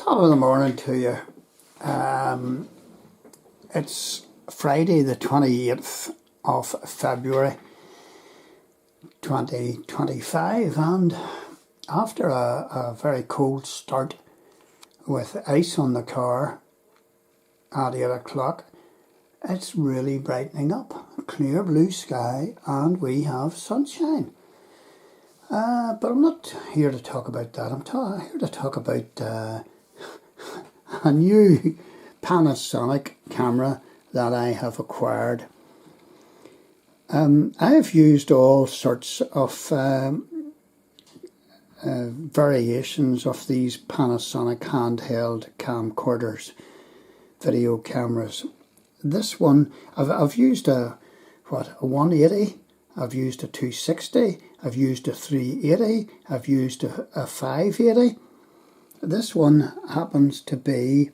Top of the morning to you. It's Friday the 28th of February 2025, and after a very cold start with ice on the car at 8 o'clock, it's really brightening up. Clear blue sky and we have sunshine. But I'm not here to talk about that. I'm here to talk about a new Panasonic camera that I have acquired. I have used all sorts of variations of these Panasonic handheld camcorders, video cameras. This one, I've used a 180, I've used a 260, I've used a 380, I've used a 580. This one happens to be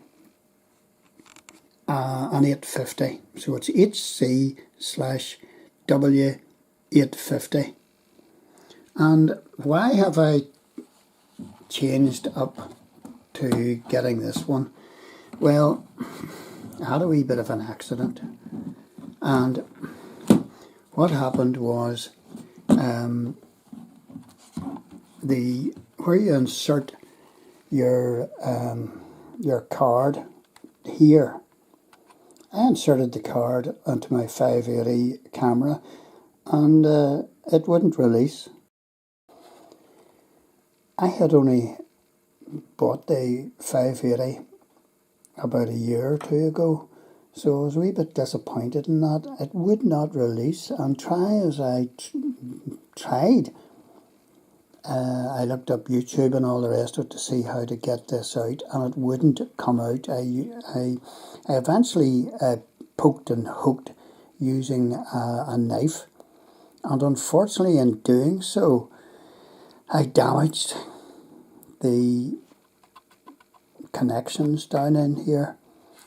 an 850, so it's HC-W850. And why have I changed up to getting this one? Well, I had a wee bit of an accident, and what happened was where you insert your card here, I inserted the card onto my 580 camera and it wouldn't release. I had only bought the 580 about a year or two ago, so I was a wee bit disappointed in that. It would not release, and try as I tried. I looked up YouTube and all the rest of it to see how to get this out, and it wouldn't come out. I eventually poked and hooked using a knife, and unfortunately in doing so I damaged the connections down in here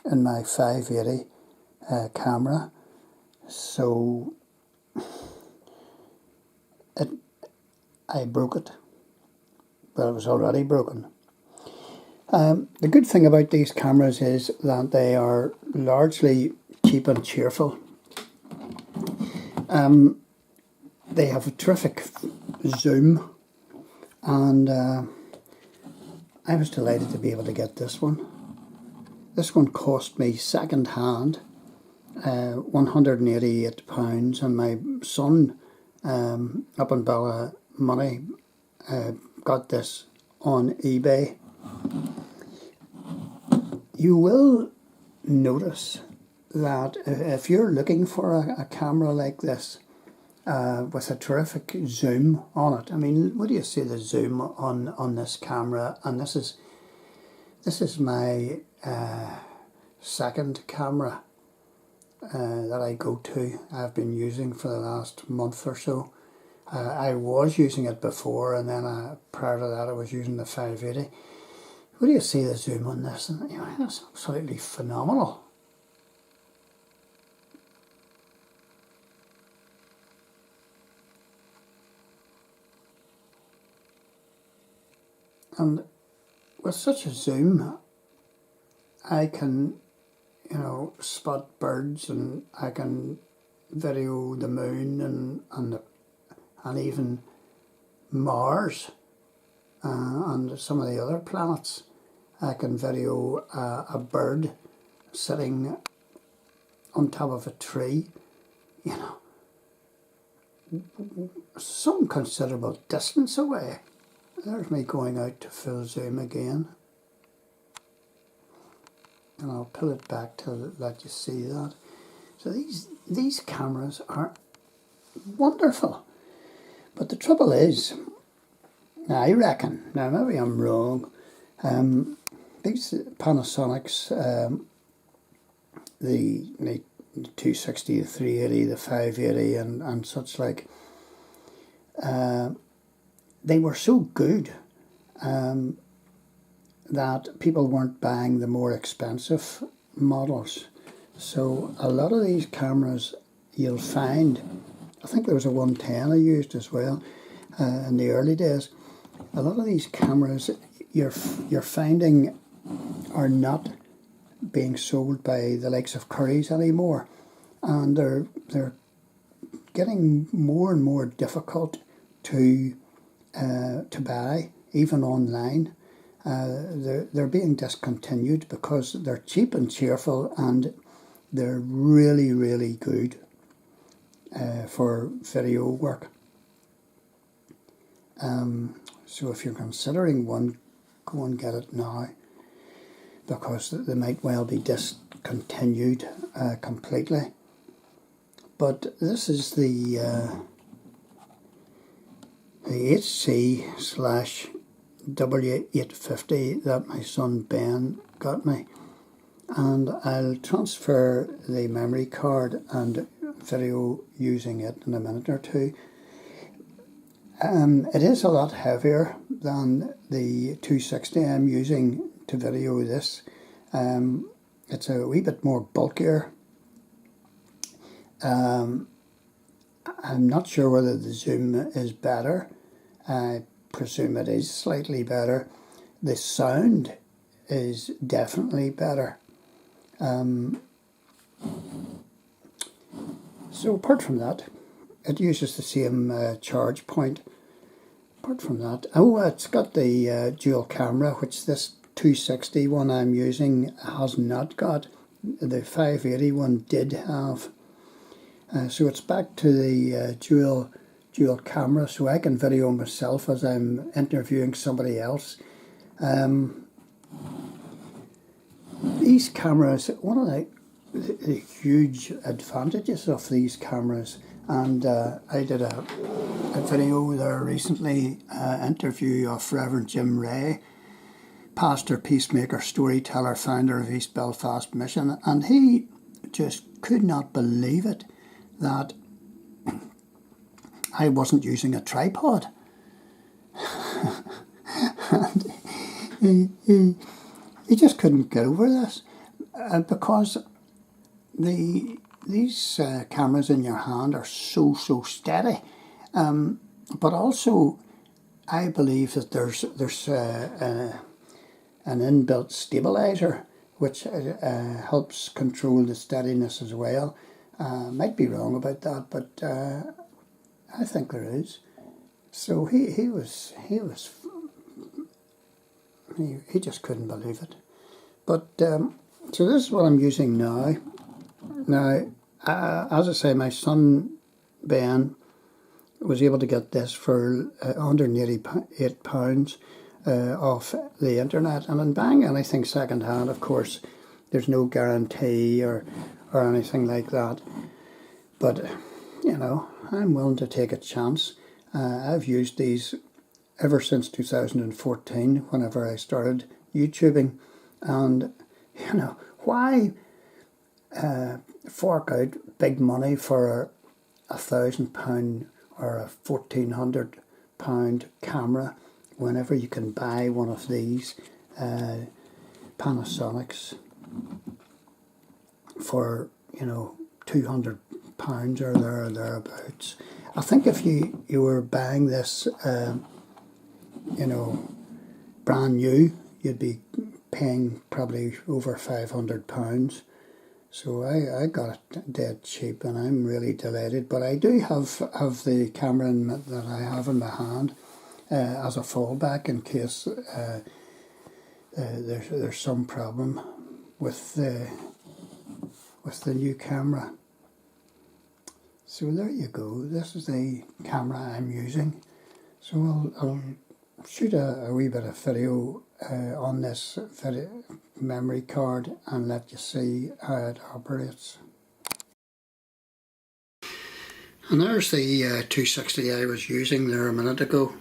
in my 580 camera, so I broke it, but it was already broken. The good thing about these cameras is that they are largely cheap and cheerful. They have a terrific zoom, and I was delighted to be able to get this one. This one cost me second hand £188, and my son up in Money got this on eBay. You will notice that if you're looking for a camera like this with a terrific zoom on it, I mean, what do you see the zoom on this camera? And this is my second camera that I go to. I've been using for the last month or so. I was using it before, and then prior to that I was using the 580. What do you see the zoom on this? And you know, that's absolutely phenomenal. And with such a zoom, I can, spot birds, and I can video the moon and even Mars and some of the other planets. I can video a bird sitting on top of a tree, some considerable distance away. There's me going out to full zoom again, and I'll pull it back to let you see that. So these cameras are wonderful. But the trouble is, I reckon, now maybe I'm wrong, these Panasonics, the 260, the 380, the 580 and such like, they were so good that people weren't buying the more expensive models. So a lot of these cameras you'll find, I think there was a 110 I used as well in the early days. A lot of these cameras, you're finding are not being sold by the likes of Curry's anymore, and they're getting more and more difficult to buy, even online. They're being discontinued because they're cheap and cheerful, and they're really, really good for video work. So if you're considering one, go and get it now, because they might well be discontinued completely. But this is the HC-W850 that my son Ben got me, and I'll transfer the memory card and video using it in a minute or two. It is a lot heavier than the 260 I'm using to video this. It's a wee bit more bulkier. I'm not sure whether the zoom is better. I presume it is slightly better. The sound is definitely better. So apart from that, it uses the same charge point. Apart from that, it's got the dual camera, which this 260 one I'm using has not got. The 580 one did have. So it's back to the dual camera, so I can video myself as I'm interviewing somebody else. These cameras, one of the huge advantages of these cameras, and I did a video there recently, interview of Reverend Jim Ray, pastor, peacemaker, storyteller, founder of East Belfast Mission, and he just could not believe it that I wasn't using a tripod. And he just couldn't get over this, because these cameras in your hand are so steady, but also I believe that there's an inbuilt stabilizer which helps control the steadiness as well. Might be wrong about that, but I think there is. So he just couldn't believe it. But so this is what I'm using now. Now, as I say, my son Ben was able to get this for £188 off the internet, and in buying anything second hand, of course, there's no guarantee or anything like that. But you know, I'm willing to take a chance. I've used these ever since 2014, whenever I started YouTubing, and you know, why fork out big money for £1,000 or a £1,400 camera whenever you can buy one of these Panasonics for, you know, £200 or thereabouts. I think if you were buying this, you know, brand new, you'd be paying probably over £500. So I got it dead cheap, and I'm really delighted. But I do have the camera that I have in my hand as a fallback in case there's some problem with the new camera. So there you go. This is the camera I'm using. So I'll shoot a wee bit of video on this memory card and let you see how it operates. And there's the 260 I was using there a minute ago.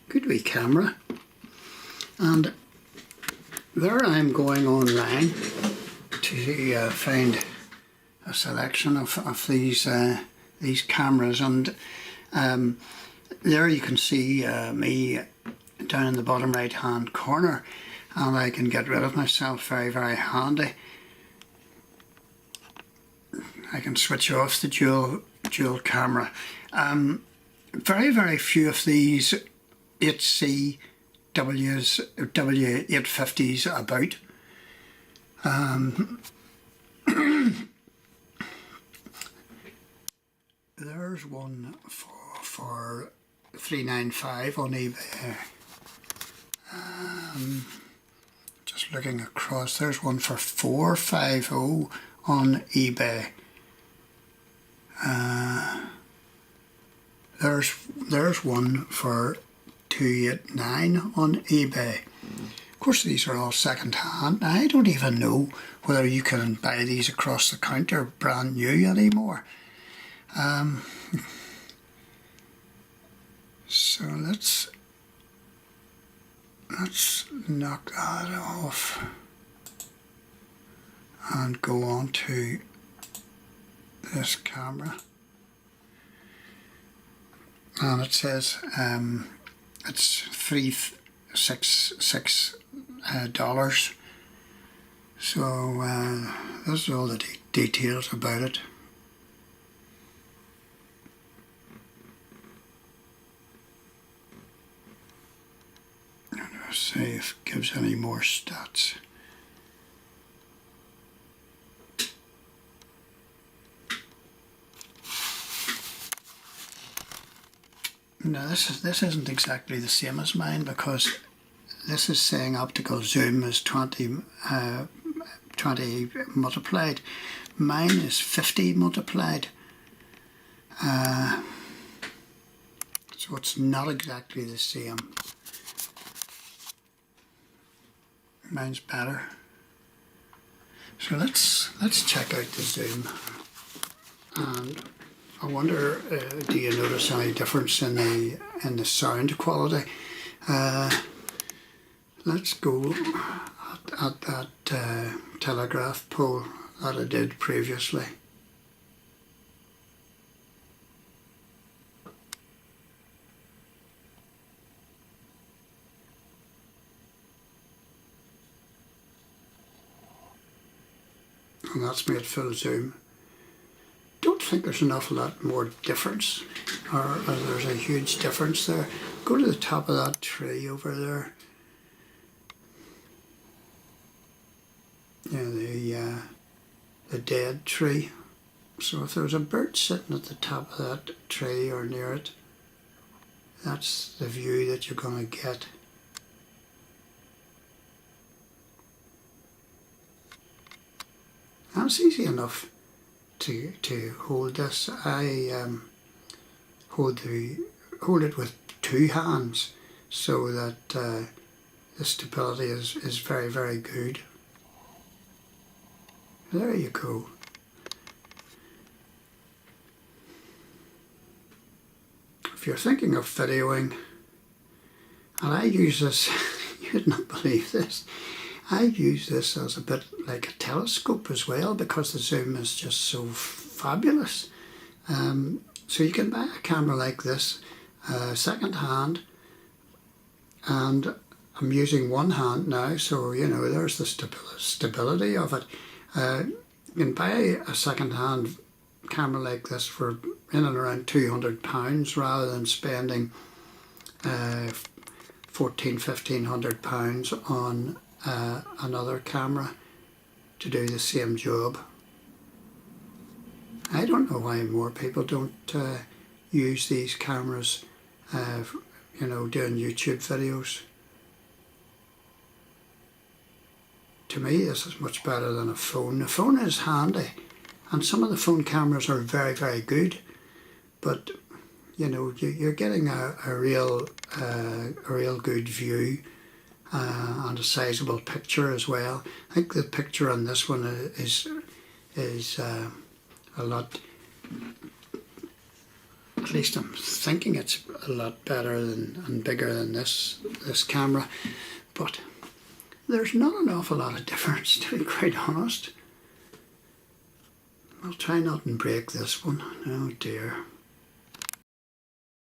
Good wee camera. And there I'm going online to find a selection of these cameras, and there you can see me down in the bottom right hand corner, and I can get rid of myself very handy. I can switch off the dual camera. very, very few of these HC W850s about. There's one for $395 on eBay. Just looking across, there's one for $450 on eBay. There's one for $289 on eBay. Of course, these are all second hand. I don't even know whether you can buy these across the counter brand new anymore. So let's knock that off and go on to this camera. And it says it's $366. So this is all the details about it. Let's see if it gives any more stats. Now this isn't exactly the same as mine, because this is saying optical zoom is 20 multiplied. Mine is 50 multiplied. So it's not exactly the same. Mine's better. So let's check out the zoom, and I wonder, do you notice any difference in the sound quality? Let's go at that telegraph pole that I did previously. And that's made full zoom. Don't think there's an awful lot more difference, or there's a huge difference there. Go to the top of that tree over there. Yeah, the dead tree. So if there's a bird sitting at the top of that tree or near it, that's the view that you're going to get. And it's easy enough to hold this. I hold it with two hands, so that the stability is very, very good. There you go. If you're thinking of videoing, and I use this, you'd not believe this, I use this as a bit like a telescope as well, because the zoom is just so fabulous. So you can buy a camera like this second hand, and I'm using one hand now, so you know there's the stability of it. You can buy a second hand camera like this for in and around £200 rather than spending £1,400–1,500 on another camera to do the same job. I don't know why more people don't use these cameras, you know, doing YouTube videos. To me, this is much better than a phone. The phone is handy, and some of the phone cameras are very, very good, but you know, you're getting a real good view. And a sizable picture as well. I think the picture on this one is a lot, at least I'm thinking it's a lot better and bigger than this camera, but there's not an awful lot of difference, to be quite honest. I'll try not and break this one. Oh dear.